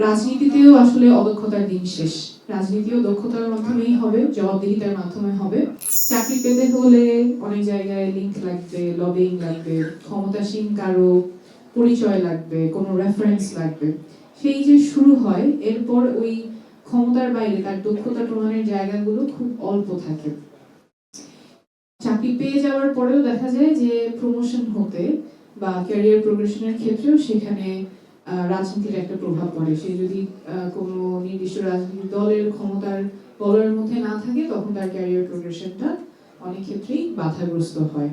রাজনীতিতেও আসলে অদক্ষতার দিন শেষ। রাজনীতিও দক্ষতার মাধ্যমেই হবে, জবাবদিহিতার মাধ্যমে হবে। চাকরি পেতে হলে অনেক জায়গায় লিঙ্ক লাগবে, লবিং লাগবে, ক্ষমতাসীন কারো পরিচয় লাগবে, কোনো রেফারেন্স লাগবে। সেই যে শুরু হয়, এরপর ওই ক্ষমতার বাইরে তার দক্ষতা প্রমাণের জায়গাগুলো খুব অল্প থাকে। চাকরি পেয়ে যাওয়ার পরেও দেখা যায় যে প্রমোশন হতে বা ক্যারিয়ার প্রোগ্রেশনের ক্ষেত্রেও সেখানে রাজনীতির একটা প্রভাব পড়ে। সে যদি কোনো নির্দিষ্ট রাজনৈতিক দলের ক্ষমতার বলয়ের মধ্যে না থাকে, তখন তার ক্যারিয়ার প্রোগ্রেশনটা অনেক ক্ষেত্রেই বাধাগ্রস্ত হয়।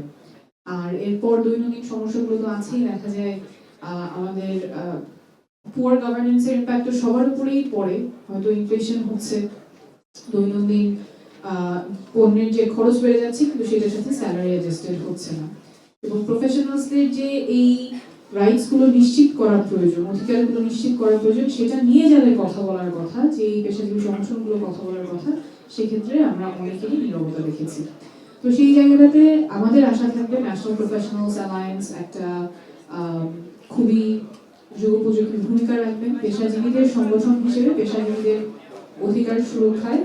আর এরপর দৈনন্দিন সমস্যাগুলো তো আছেই। দেখা যায় আমাদের পুয়ার গভর্নেন্সের ইম্প্যাক্ট তো সবার উপরেই পড়ে। হয়তো ইনফ্লেশন হচ্ছে, দৈনন্দিন পণ্যের যে খরচ বেড়ে যাচ্ছে, কিন্তু সেটার সাথে স্যালারি অ্যাডজাস্টেড হচ্ছে না। এবং প্রফেশনালসদের যে এই রাইটস গুলো নিশ্চিত করা প্রয়োজন, অধিকারগুলো নিশ্চিত করা প্রয়োজন, সেটা নিয়ে যাদের কথা বলার কথা, যে এই পেশাজীবী সংগঠনগুলো কথা বলার কথা, সেক্ষেত্রে আমরা অনেকেরই নীরবতা দেখেছি। তো সেই জায়গাটাতে আমাদের আশা থাকবে ন্যাশনাল প্রফেশনালস অ্যালায়েন্স একটা খুবই যুগোপযোগী ভূমিকা রাখবেন। পেশাজীবীদের সংগঠন হিসেবে পেশাজীবীদের অধিকার সুরক্ষায়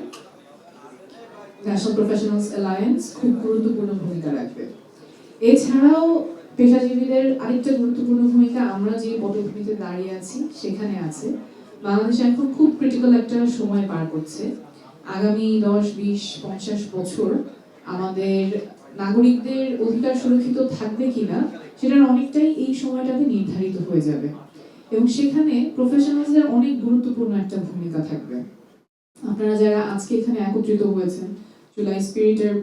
ন্যাশনাল প্রফেশনালস অ্যালায়েন্স খুব গুরুত্বপূর্ণ ভূমিকা রাখবে। এছাড়াও পেশাজীবীদের আরেকটা গুরুত্বপূর্ণ ভূমিকা, আমরা যে পটভূমিতে দাঁড়িয়ে আছি সেখানে আছে। বাংলাদেশ এখন খুব ক্রিটিক্যাল একটা সময় পার করছে। আগামী 10, 20, 50 বছর আমাদের নাগরিকদের অধিকার সুরক্ষিত থাকবে কিনা সেটার অনেকটাই এই সময়টাতে নির্ধারিত হয়ে যাবে। এবং সেখানে প্রফেশনালসদের অনেক গুরুত্বপূর্ণ একটা ভূমিকা থাকবে। আপনারা যারা আজকে এখানে একত্রিত হয়েছেন, জুলাই স্পিরিটের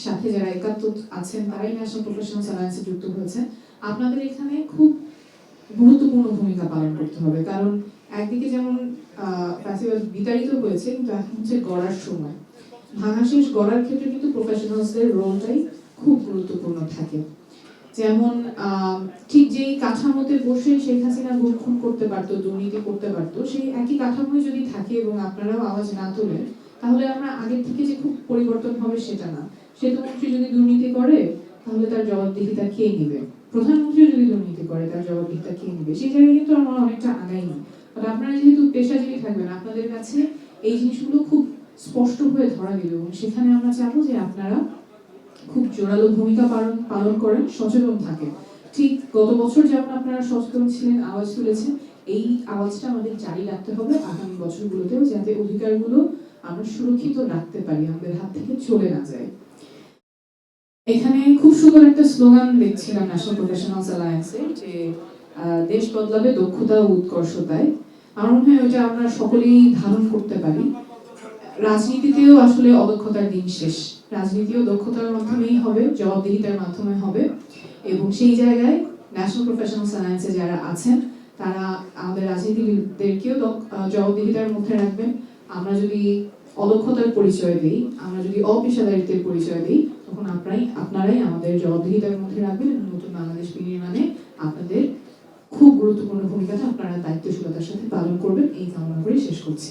সাথে যারা একাত্ম আছেন, তারাই ন্যাশনাল প্রফেশনালস অ্যালায়েন্সে যুক্ত হয়েছে। আপনাদের এখানে খুব গুরুত্বপূর্ণ ভূমিকা পালন করতে হবে। কারণ একদিকে যেমন ফ্যাসিবাদ বিতাড়িত হয়েছে, কিন্তু এখন হচ্ছে গড়ার সময়। ভাঙা শেষ গড়ার ক্ষেত্রে কিন্তু প্রফেশনালসদের রোলটাই খুব গুরুত্বপূর্ণ থাকে। যেমন ঠিক যেই কাঠামোতে বসে শেখ হাসিনা গুম করতে পারতো, দুর্নীতি করতে পারতো, সেই একই কাঠামোই যদি থাকে এবং আপনারাও আওয়াজ না তোলেন, তাহলে আমরা আগের থেকে যে খুব পরিবর্তন হবে সেটা না। সেতুমন্ত্রী যদি দুর্নীতি করে, তাহলে তার জবাবদিহিতা কে নিবে? প্রধানমন্ত্রী যদি দুর্নীতি করে, তার জবাবদিহিতা কে নিবে? সেই জায়গায় কিন্তু আমরা অনেকটা আগাইনি। তবে আপনারা যেহেতু পেশাজীবী থাকবেন, আপনাদের কাছে এই জিনিসগুলো খুব স্পষ্ট হয়ে ধরা দিবে এবং সেখানে আমরা চাবো যে আপনারা খুব জোরালো ভূমিকা পালন করেন, সচেতন থাকেন। ঠিক গত বছর যেমন আপনারা সচেতন ছিলেন, আওয়াজ তুলেছেন, এই আওয়াজটা আমাদের জারি রাখতে হবে আগামী বছরগুলোতেও, যাতে অধিকারগুলো আমরা সুরক্ষিত রাখতে পারি, আমাদের হাত থেকে চলে না যায়। এখানে খুব সুন্দর একটা স্লোগান দেখছিলাম ন্যাশনাল প্রফেশনালস অ্যালায়েন্সের, যে দেশ বদলাবে দক্ষতা ও উৎকর্ষতায়। আমার মনে হয় ওইটা আমরা সকলেই ধারণ করতে পারি। রাজনীতিতেও আসলে অদক্ষতার দিন শেষ। রাজনীতিও দক্ষতার মাধ্যমেই হবে, জবাবদিহিতার মাধ্যমে হবে। এবং সেই জায়গায় ন্যাশনাল প্রফেশনালস অ্যালায়েন্সে যারা আছেন, তারা আমাদের রাজনীতিবিদদেরকেও জবাবদিহিতার মধ্যে রাখবেন। আমরা যদি অদক্ষতার পরিচয় দিই, আমরা যদি অপেশাদারিত্বের পরিচয় দিই, তখন আপনারাই আমাদের জবাবদিহিতার মধ্যে রাখবেন এবং নতুন বাংলাদেশ বিনির্মাণে আপনাদের খুব গুরুত্বপূর্ণ ভূমিকাটা আপনারা দায়িত্বশীলতার সাথে পালন করবেন, এই কামনা করে শেষ করছি।